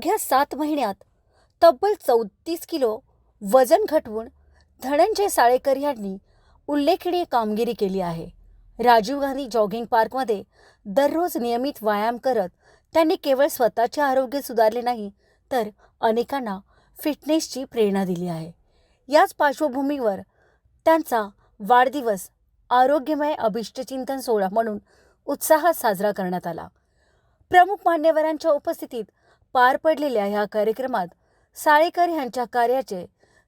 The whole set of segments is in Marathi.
अवघ्या 7 महिन्यात तब्बल 34 किलो वजन घटवून धनंजय साळेकर यांनी उल्लेखनीय कामगिरी केली आहे. राजीव गांधी जॉगिंग पार्कमध्ये दररोज नियमित व्यायाम करत त्यांनी केवळ स्वतःचे आरोग्य सुधारले नाही तर अनेकांना फिटनेसची प्रेरणा दिली आहे. याच पार्श्वभूमीवर त्यांचा वाढदिवस आरोग्यमय अभिष्टचिंतन सोहळा म्हणून उत्साहात साजरा करण्यात आला. प्रमुख मान्यवरांच्या उपस्थितीत पार पडलेल्या या कार्यक्रमात साळेकर यांच्या कार्याचे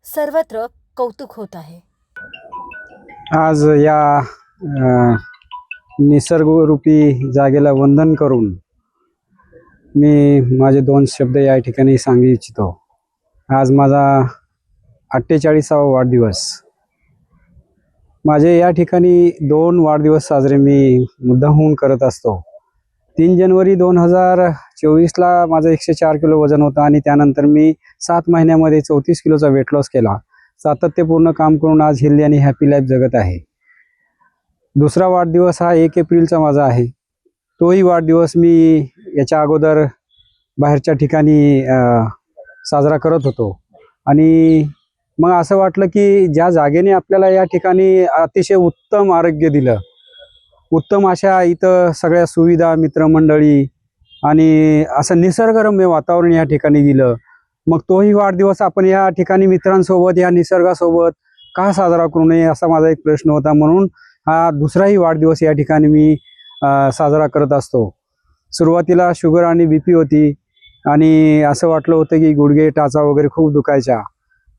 सर्वत्र कौतुक होत आहे. आज या निसर्गरूपी जागेला वंदन करून मी माझे 2 शब्द या ठिकाणी सांगू इच्छितो. आज माझा 48वा वाढदिवस. माझे या ठिकाणी 2 वाढदिवस साजरे मी मुद्दामहून करत असतो. 3 जानेवारी 2024ला माझं 104 किलो वजन होतं आणि त्यानंतर मी 7 महिन्यामध्ये 34 किलोचा वेट लॉस केला. सातत्यपूर्ण काम करून आज हेल्दी आणि हॅपी लाईफ जगत आहे. दुसरा वाढदिवस हा 1 एप्रिलचा माझा आहे. तोही वाढदिवस मी याच्या अगोदर बाहेरच्या ठिकाणी साजरा करत होतो आणि मग असं वाटलं की ज्या जागेने आपल्याला या ठिकाणी अतिशय उत्तम आरोग्य दिलं, उत्तम अशा इथं सगळ्या सुविधा, मित्रमंडळी आणि असं निसर्गरम्य वातावरण या ठिकाणी दिलं, मग तोही वाढदिवस आपण या ठिकाणी मित्रांसोबत या निसर्गासोबत का साजरा करू नये असा माझा एक प्रश्न होता. म्हणून हा दुसराही वाढदिवस या ठिकाणी मी साजरा करत असतो. सुरुवातीला शुगर आणि BP होती आणि असं वाटलं होतं की गुडघे टाचा वगैरे खूप दुखायच्या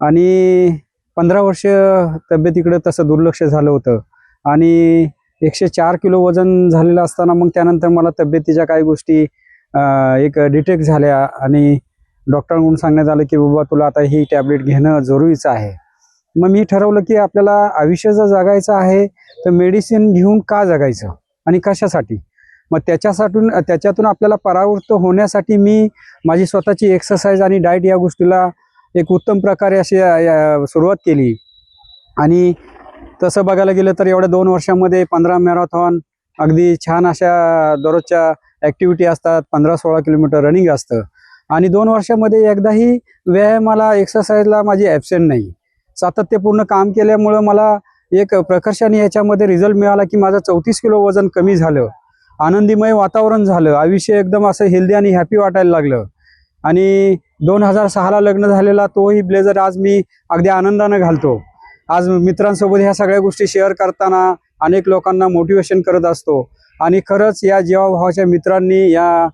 आणि 15 वर्ष तब्येतीकडे तसं दुर्लक्ष झालं होतं आणि 104 किलो वजन झालेलं असताना मग त्यानंतर मला तब्येतीच्या काही गोष्टी एक डिटेक्ट झाल्या आणि डॉक्टरांकडून सांगण्यात आलं की बाबा तुला आता ही टॅबलेट घेणं जरुरीचं आहे. मग मी ठरवलं की आपल्याला आयुष्य जर जगायचं आहे तर मेडिसिन घेऊन का जगायचं आणि कशासाठी. मग त्याच्यातून आपल्याला परावृत्त होण्यासाठी मी माझी स्वतःची एक्सरसाइज आणि डाएट या गोष्टीला एक उत्तम प्रकारे अशी सुरुवात केली. आणि तसं बघायला गेलं तर एवढ्या 2 वर्षामध्ये 15 मॅरेथॉन, अगदी छान अशा दररोजच्या ॲक्टिव्हिटी असतात. 15-16 किलोमीटर रनिंग असतं आणि 2 वर्षामध्ये एकदाही व्यायामाला, एक्सरसाइजला माझी ॲब्सेंट नाही. सातत्यपूर्ण काम केल्यामुळं मला एक प्रकर्षाने याच्यामध्ये रिझल्ट मिळाला की माझं 34 किलो वजन कमी झालं, आनंदीमय वातावरण झालं, आयुष्य एकदम असं हेल्दी आणि हॅपी वाटायला लागलं. आणि 2006ला लग्न झालेला तोही ब्लेझर आज मी अगदी आनंदानं घालतो. आज मित्रांसोबत ह्या सगळ्या गोष्टी शेअर करताना अनेक लोकांना मोटिवेशन करत असतो आणि खरंच या जीवाभावाच्या मित्रांनी या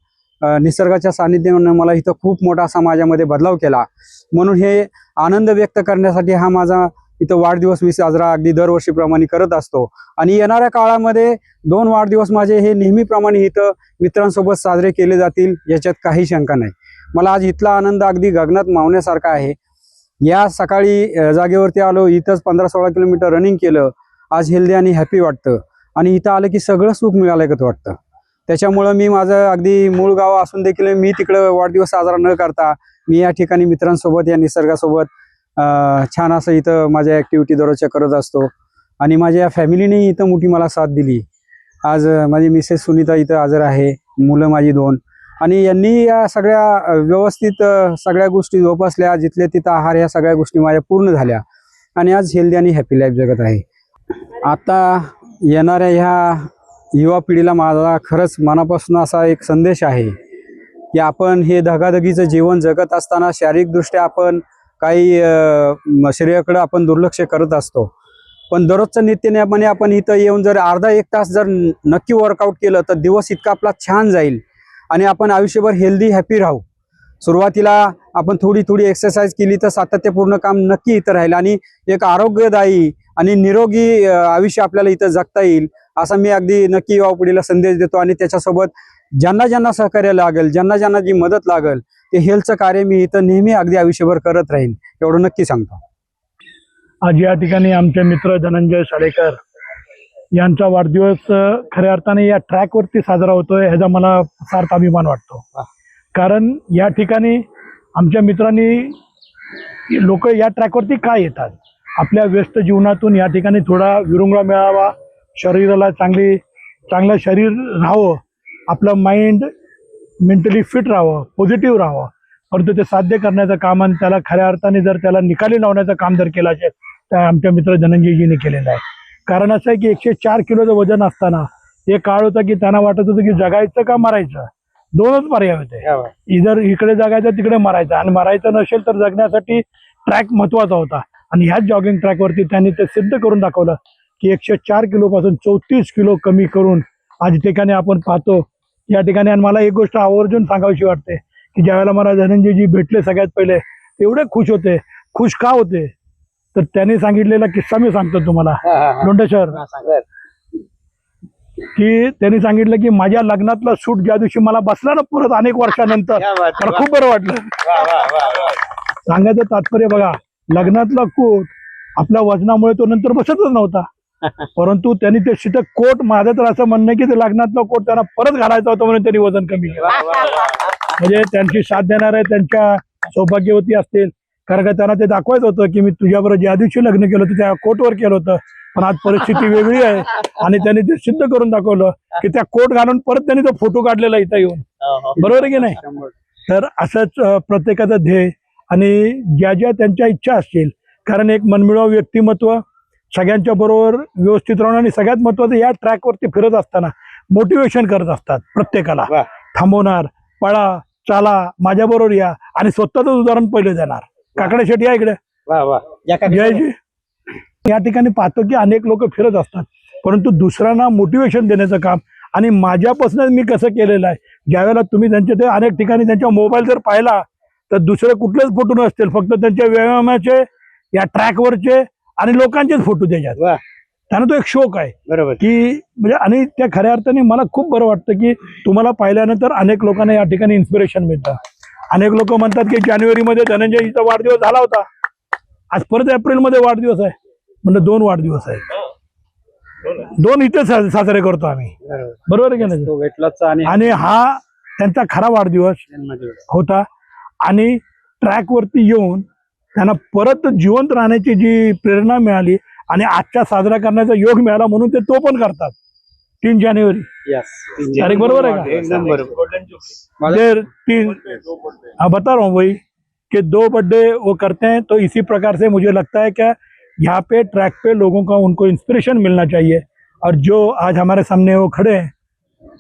निसर्गाच्या सानिध्याने मला इथं खूप मोठा असा माझ्यामध्ये बदलाव केला. म्हणून हे आनंद व्यक्त करण्यासाठी हा माझा इथं वाढदिवस मी साजरा अगदी दरवर्षीप्रमाणे करत असतो आणि येणाऱ्या काळामध्ये 2 वाढदिवस माझे हे नेहमीप्रमाणे इथं मित्रांसोबत साजरे केले जातील याच्यात काही शंका नाही. मला आज इथला आनंद अगदी गगनात मावण्यासारखा आहे. या सकाळी जागेवरती आलो, इथंच 15-16 किलोमीटर रनिंग केलं. आज हेल्दी आणि हॅपी वाटतं आणि इथं आलं की सगळं सुख मिळालं वाटतं. त्याच्यामुळं मी माझं अगदी मूळ गाव असून देखील मी तिकडं वाढदिवस साजरा न करता मी या ठिकाणी मित्रांसोबत या निसर्गासोबत छान असं इथं माझ्या ॲक्टिव्हिटी दररोजच्या करत असतो आणि माझ्या फॅमिलीने इथं मोठी मला साथ दिली. आज माझी मिसेस सुनीता इथं हजर आहे, मुलं माझी 2 आणि यांनी या सगळ्या व्यवस्थित सगळ्या गोष्टी जोपासल्या. जिथले तिथं आहार या सगळ्या गोष्टी माझ्या पूर्ण झाल्या आणि आज हेल्दी आणि हॅपी लाईफ जगत आहे. आता येणाऱ्या ह्या युवा पिढीला माझा खरंच मनापासून असा एक संदेश आहे की आपण हे धगाधगीचं जीवन जगत असताना शारीरिकदृष्ट्या आपण काही शरीराकडे आपण दुर्लक्ष करत असतो, पण दररोजचं नित्यनेमाने आपण इथं येऊन जर अर्धा 1 तास जर नक्की वर्कआउट केलं तर दिवस इतका आपला छान जाईल आणि आपण आयुष्यभर हेल्दी हॅपी राहू. सुरुवातीला आपण थोडी एक्सरसाइज केली तर सातत्यपूर्ण काम नक्की इथं राहील आणि एक आरोग्यदायी आणि निरोगी आयुष्य आपल्याला इथं जगता येईल असा मी अगदी नक्की युवा पिढीला संदेश देतो. आणि त्याच्यासोबत ज्यांना सहकार्य लागेल, ज्यांना जी मदत लागेल ते हेल्थचं कार्य मी इथं नेहमी अगदी आयुष्यभर करत राहीन एवढं नक्की सांगतो. आज या ठिकाणी आमचे मित्र धनंजय साळेकर यांचा वाढदिवस खऱ्या अर्थाने या ट्रॅकवरती साजरा होतोय ह्याचा मला फार अभिमान वाटतो. कारण या ठिकाणी आमच्या मित्रांनी लोक या ट्रॅकवरती का येतात, आपल्या व्यस्त जीवनातून या ठिकाणी थोडा विरंगुळा मिळावा, शरीराला चांगलं शरीर राहावं, आपलं माइंड मेंटली फिट राहावं, पॉझिटिव्ह राहावं परंतु ते साध्य करण्याचं काम आणि त्याला खऱ्या अर्थाने जर त्याला निकाली लावण्याचं काम जर केलं असेल तर आमच्या मित्र धनंजयजींनी केलेलं आहे. कारण असं आहे की 104 किलोचं वजन असताना हे काळ होता की त्यांना वाटत होतं की जगायचं का मरायचं, दोनच पर्याय होते. इधर इकडे जगायचं तिकडे मरायचं, आणि मरायचं नसेल तर जगण्यासाठी ट्रॅक महत्वाचा होता. आणि ह्याच जॉगिंग ट्रॅकवरती त्यांनी ते सिद्ध करून दाखवलं की 104 किलोपासून 34 किलो कमी करून आज ठिकाणी आपण पाहतो या ठिकाणी. आणि मला एक गोष्ट आवर्जून सांगावीशी वाटते की ज्यावेळेला मला धनंजयजी भेटले सगळ्यात पहिले एवढे खुश होते. खुश का होते तर त्यांनी सांगितलेला किस्सा मी सांगतो तुम्हाला लोंढेश्वर, की त्यांनी सांगितलं की माझ्या लग्नातला सूट ज्या दिवशी मला बसला ना परत अनेक वर्षानंतर, मला खूप बरं वाटलं. सांगायचं तात्पर्य बघा, लग्नातला कोट आपल्या वजनामुळे तो नंतर बसतच नव्हता, परंतु त्यांनी ते शीतक कोट, माझं तर असं म्हणणं की ते लग्नातला कोट त्यांना परत घालायचा होता म्हणून त्यांनी वजन कमी केलं. म्हणजे त्यांची साथ देणार आहे त्यांच्या सौभाग्यवती असतील, कारण का त्यांना ते दाखवायचं होतं की मी तुझ्याबरोबर ज्या दिवशी लग्न केलं होतं त्या कोटवर केलं होतं, पण आज परिस्थिती वेगळी आहे. आणि त्यांनी ते सिद्ध करून दाखवलं की त्या कोट घालून परत त्यांनी तो फोटो काढलेला इथं येऊन, बरोबर आहे की नाही. तर असंच प्रत्येकाचं ध्येय आणि ज्या ज्या त्यांच्या इच्छा असतील, कारण एक मनमिळावू व्यक्तिमत्व, सगळ्यांच्या बरोबर व्यवस्थित राहणं, आणि सगळ्यात महत्वाचं या ट्रॅकवरती फिरत असताना मोटिवेशन करत असतात प्रत्येकाला, थांबवणार, पळा, चाला, माझ्या बरोबर या, आणि स्वतःच उदाहरण पहिले देणार. काकडे शेट या इकडे, जयजी. या ठिकाणी पाहतो की अनेक लोक फिरत असतात, परंतु दुसऱ्यांना मोटिवेशन देण्याचं काम, आणि माझ्यापासूनच मी कसं केलेलं आहे. ज्यावेळेला तुम्ही त्यांच्या ते अनेक ठिकाणी त्यांच्या मोबाईल जर पाहिला तर दुसरे कुठलेच फोटो नसतील, फक्त त्यांच्या व्यायामाचे, या ट्रॅकवरचे आणि लोकांचेच फोटो त्याच्यात. त्यांना तो एक शौक आहे, बरोबर की म्हणजे. आणि त्या खऱ्या अर्थाने मला खूप बरं वाटतं की तुम्हाला पाहिल्यानंतर अनेक लोकांना या ठिकाणी इन्स्पिरेशन मिळतं. अनेक लोक म्हणतात की जानेवारीमध्ये धनंजयजीचा वाढदिवस झाला होता, आज परत एप्रिलमध्ये वाढदिवस आहे, म्हणजे 2 वाढदिवस आहेत, 2 इथे साजरे करतो आम्ही, बरोबर आहे की नाही. आणि हा त्यांचा खरा वाढदिवस होता, आणि ट्रॅकवरती येऊन त्यांना परत जिवंत राहण्याची जी प्रेरणा मिळाली आणि आजच्या साजरा करण्याचा योग मिळाला म्हणून ते तो पण करतात. 3 जानेवारी तारीख बरोबर है का? एकदम बरोबर. 3 बता रहा हूँ वही कि 2 बर्थडे वो करते हैं, तो इसी प्रकार से मुझे लगता है क्या यहाँ पे ट्रैक पे लोगों का उनको इंस्पिरेशन मिलना चाहिए. और जो आज हमारे सामने वो खड़े हैं,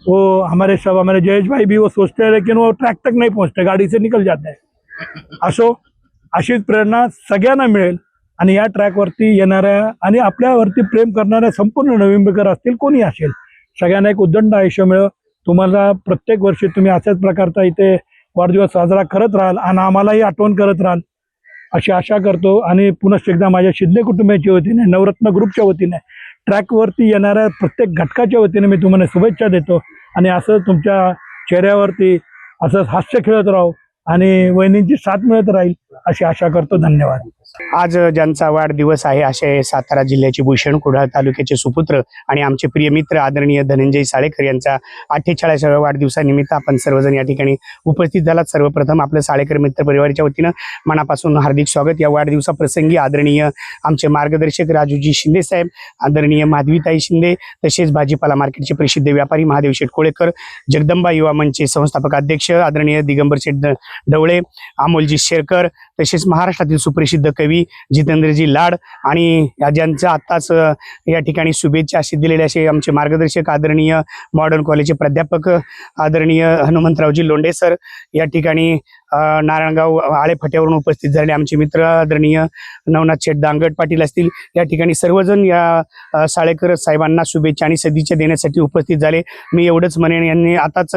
वो हमारे जयेश भाई भी वो सोचते हैं लेकिन वो ट्रैक तक नहीं पहुंचते, गाड़ी से निकल जाते हैं. अशीच प्रेरणा सगळ्यांना मिळेल, आणि या ट्रॅकवरती येणाऱ्या आणि आपल्यावरती प्रेम करणाऱ्या संपूर्ण नवीनकर असतील, कोणी असेल, सगळ्यांना एक उदंड आयुष्य मिळो. तुम्हाला प्रत्येक वर्षी तुम्ही अशाच प्रकारचा इथे वाढदिवस साजरा करत राहाल आणि आम्हालाही आठवण करत राहाल अशी आशा करतो. आणि पुनश्च एकदा माझ्या शिंदे कुटुंबाच्या वतीने, नवरत्न ग्रुपच्या वतीने, ट्रॅकवरती येणाऱ्या प्रत्येक घटकाच्या वतीने मी तुम्हाला शुभेच्छा देतो. आणि असं तुमच्या चेहऱ्यावरती असंच हास्य खेळत राहू आणि वहिनींची साथ मिळत राहील अशी आशा करतो. धन्यवाद. आज ज्यांचा वाढदिवस आहे असे सातारा जिल्ह्याचे भूषण, कुडाळ तालुक्याचे सुपुत्र आणि आमचे प्रिय मित्र आदरणीय धनंजय साळेकर यांचा 48व्या वाढदिवसानिमित्त आपण सर्वजण या ठिकाणी उपस्थित झालात. सर्वप्रथम आपलं साळेकर मित्र परिवाराच्या वतीनं मनापासून हार्दिक स्वागत. या वाढदिवसाप्रसंगी आदरणीय आमचे मार्गदर्शक राजूजी शिंदे साहेब, आदरणीय माधवीताई शिंदे, तसेच भाजीपाला मार्केटचे प्रसिद्ध व्यापारी महादेव शेठ कोळेकर, जगदंबा युवा मंचचे संस्थापक अध्यक्ष आदरणीय दिगंबर शेठ ढवळे, अमोलजी शेरकर, तसेच महाराष्ट्रातील सुप्रसिद्ध कवी जितेंद्रजी लाड, आणि ज्यांचं आत्ताच या ठिकाणी शुभेच्छा असे दिलेले असे आमचे मार्गदर्शक आदरणीय मॉडर्न कॉलेजचे प्राध्यापक आदरणीय हनुमंतरावजी लोंढे सर, या ठिकाणी नारायणगाव आळे फट्यावरून उपस्थित झालेले आमचे मित्र आदरणीय नवनाथ शेठ दांगट पाटील असतील, या ठिकाणी सर्वजण या साळेकर साहेबांना शुभेच्छा आणि सदिच्छा देण्यासाठी उपस्थित झाले. मी एवढंच म्हणेन, यांनी आताच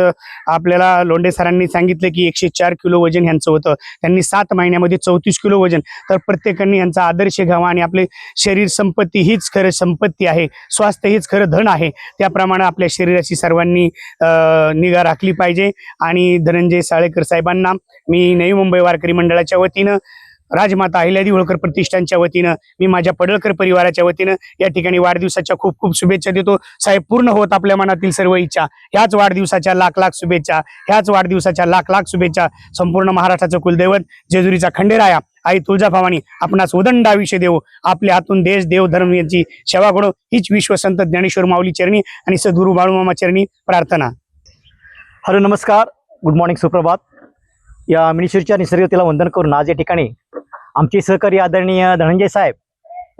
आपल्याला लोंढे सरांनी सांगितलं की 104 किलो वजन यांचं होतं, त्यांनी 7 महिन्यामध्ये 34 किलो वजन. तर प्रत्येकाने यांचा आदर्श घ्यावा आणि आपले शरीर संपत्ती हीच खरं संपत्ती आहे, स्वास्थ्य हीच खरं धन आहे, त्याप्रमाणे आपल्या शरीराची सर्वांनी निगा राखली पाहिजे. आणि धनंजय साळेकर साहेबांना मी नवी मुंबई वारकरी मंडळाच्या वतीनं, राजमाता अहिल्यादेवी होळकर प्रतिष्ठानच्या वतीनं, मी माझ्या पडळकर परिवाराच्या वतीनं या ठिकाणी वाढदिवसाच्या खूप खूप शुभेच्छा देतो. साहेब, पूर्ण होत आपल्या मनातील सर्व इच्छा. ह्याच वाढदिवसाच्या लाख लाख शुभेच्छा, ह्याच वाढदिवसाच्या लाख लाख शुभेच्छा. संपूर्ण महाराष्ट्राचं कुलदैवत जेजुरीचा खंडेराया आई तुळजाभवानी आपणास उदंड आयुष्य देव, आपल्या हातून देश देव धर्म यांची सेवा घडो, हीच विश्वसंत ज्ञानेश्वर माऊली चरणी आणि सद्गुरू बाळूमामा चरणी प्रार्थना. हॅलो, नमस्कार, गुड मॉर्निंग, सुप्रभात. या मिनिशिरच्या निसर्गतेला वंदन करून आज या ठिकाणी आमचे सहकारी आदरणीय धनंजय साहेब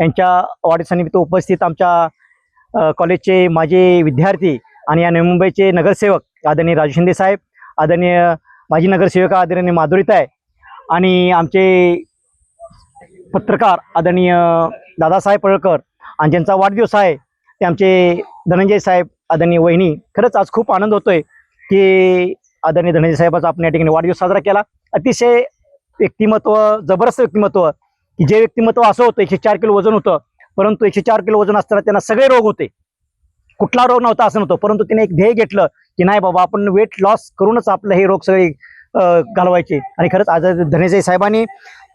यांच्या वाढदिवसानिमित्त उपस्थित आमच्या कॉलेजचे माजी विद्यार्थी आणि या नवी मुंबईचे नगरसेवक आदरणीय राजू शिंदे साहेब, आदरणीय माजी नगरसेविका आदरणीय माधुरीताई आणि आमचे पत्रकार आदरणीय दादासाहेब पळकर आणि ज्यांचा वाढदिवस आहे ते आमचे धनंजय साहेब आदरणीय वहिनी. खरंच आज खूप आनंद होतोय की आदरणीय धनंजय साहेबाचा आपण या ठिकाणी वाढदिवस साजरा केला. अतिशय व्यक्तिमत्व, जबरदस्त व्यक्तिमत्व, की जे व्यक्तिमत्व असं होतं 104 किलो वजन होतं, परंतु 104 किलो वजन असताना त्यांना सगळे रोग होते, कुठला रोग नव्हता असं नव्हतं, परंतु तिने एक ध्येय घेतलं की नाही बाबा आपण वेट लॉस करूनच आपलं हे रोग सगळे घालवायचे. आणि खरंच आज धनंजय साहेबांनी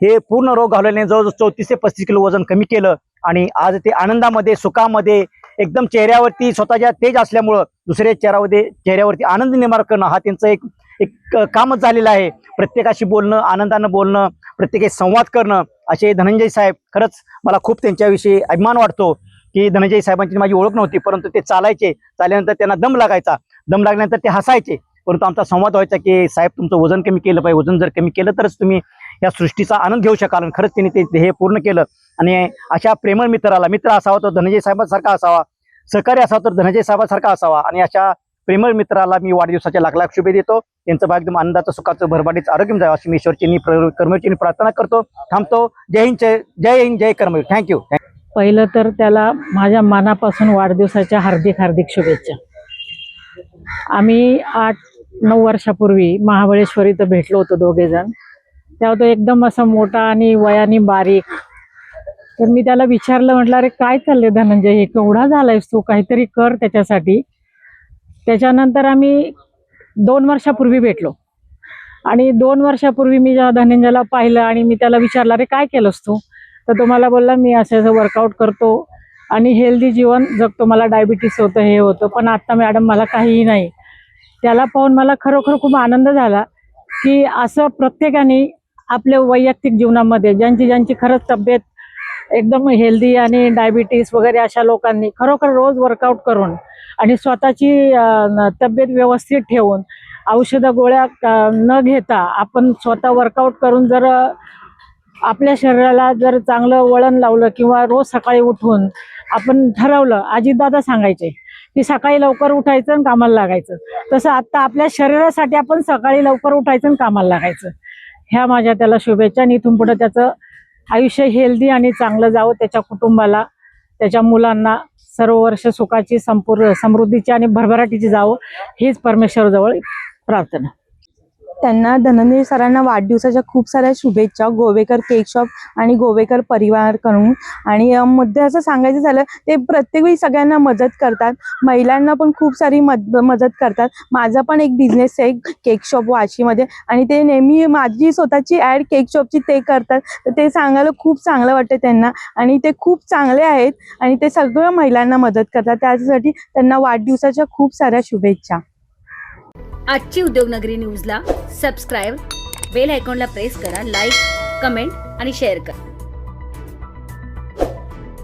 हे पूर्ण रोग घालवल्याने जवळजवळ 34 ते 35 किलो वजन कमी केलं आणि आज ते आनंदामध्ये, सुखामध्ये, एकदम चेहऱ्यावरती स्वतःच्या तेज असल्यामुळं दुसऱ्या चेहऱ्यावरती आनंद निर्माण करणं हा त्यांचं एक कामच झालेलं आहे. प्रत्येकाशी बोलणं, आनंदानं बोलणं, प्रत्येकाशी संवाद करणं, असे धनंजय साहेब. खरंच मला खूप त्यांच्याविषयी अभिमान वाटतो की धनंजय साहेबांची माझी ओळख नव्हती, परंतु ते चालल्यानंतर त्यांना दम लागायचा, दम लागल्यानंतर ते हसायचे, परंतु आमचा संवाद व्हायचा की साहेब तुमचं वजन कमी केलं पाहिजे, वजन जर कमी केलं तरच तुम्ही या सृष्टीचा आनंद घेऊ शकाल. आणि खरंच त्यांनी ते हे पूर्ण केलं. आणि अशा प्रेमळ मित्र असावा तो धनंजय साहेबांसारखा असावा, सहकारी असावा तर धनंजय साहेबांसारखा असावा. आणि अशा प्रेमळ मित्राला मी वाढदिवसाच्या लाख लाख शुभे देतो. त्यांचं भाग एकदम आनंदाचं, सुखाचं, भरभराटीचं आरोग्य जावं अशी मी ईश्वरची कर्मवीरची प्रार्थना करतो. थांबतो. जय हिंद, जय हिंद, जय कर्मवीर. थँक्यू. पहिलं तर त्याला माझ्या मनापासून वाढदिवसाच्या हार्दिक हार्दिक शुभेच्छा. आम्ही 8-9 वर्षापूर्वी महाबळेश्वर इथं भेटलो होतो दोघेजण. तेव्हा तो एकदम असा मोठा आणि वयाने बारीक. तर मी त्याला विचारलं, म्हटलं अरे काय चाललंय धनंजय, हे केवढा झालायस तू, काहीतरी कर त्याच्यासाठी. त्याच्यानंतर आम्ही 2 वर्षापूर्वी भेटलो आणि 2 वर्षापूर्वी मी जेव्हा धनंजयला पाहिलं आणि मी त्याला विचारलं अरे काय केलंस तू, तर तो मला बोलला मी असं वर्कआउट करतो आणि हेल्दी जीवन जगतो, मला डायबिटीस होतं, हे होतं, पण आता मॅडम मला काहीही नाही. त्याला पाहून मला खरोखर खूप आनंद झाला की असं प्रत्येकाने आपल्या वैयक्तिक जीवनामध्ये ज्यांची खरंच तब्येत एकदम हेल्दी आणि डायबिटीस वगैरे अशा लोकांनी खरोखर रोज वर्कआउट करून आणि स्वतःची तब्येत व्यवस्थित ठेवून औषधं गोळ्या न घेता आपण स्वतः वर्कआउट करून जर आपल्या शरीराला जर चांगलं वळण लावलं किंवा रोज सकाळी उठून आपण ठरवलं, अजितदादा सांगायचे की सकाळी लवकर उठायचं आणि कामाला लागायचं, तसं आता आपल्या शरीरासाठी आपण सकाळी लवकर उठायचं आणि कामाला लागायचं. ह्या माझ्या त्याला शुभेच्छा. आणि इथून पुढे त्याचं आयुष्य हेल्दी आणि चांगलं जावं, त्याच्या कुटुंबाला, त्याच्या मुलांना सर्व वर्ष सुखाची, संपूर्ण समृद्धीची आणि भरभराटीची जावं हीच परमेश्वराजवळ प्रार्थना. त्यांना धनंजय सरांना वाढदिवसाच्या खूप साऱ्या शुभेच्छा गोवेकर केक शॉप आणि गोवेकर परिवारकडून. आणि मुद्द्याचं सांगायचं झालं ते प्रत्येक वेळी सगळ्यांना मदत करतात, महिलांना पण खूप सारी मदत करतात. माझा पण एक बिझनेस आहे केक शॉप वाशीमध्ये आणि ते नेहमी माझी स्वतःची ॲड केक शॉपची ते करतात, तर ते सांगायला खूप चांगलं वाटतं त्यांना. आणि ते खूप चांगले आहेत आणि ते सगळ्या महिलांना मदत करतात, त्यासाठी त्यांना वाढदिवसाच्या खूप साऱ्या शुभेच्छा. आजची उद्योगनगरी न्यूजला सबस्क्राईब, बेल आयकॉनला प्रेस करा, लाईक, कमेंट आणि शेअर करा.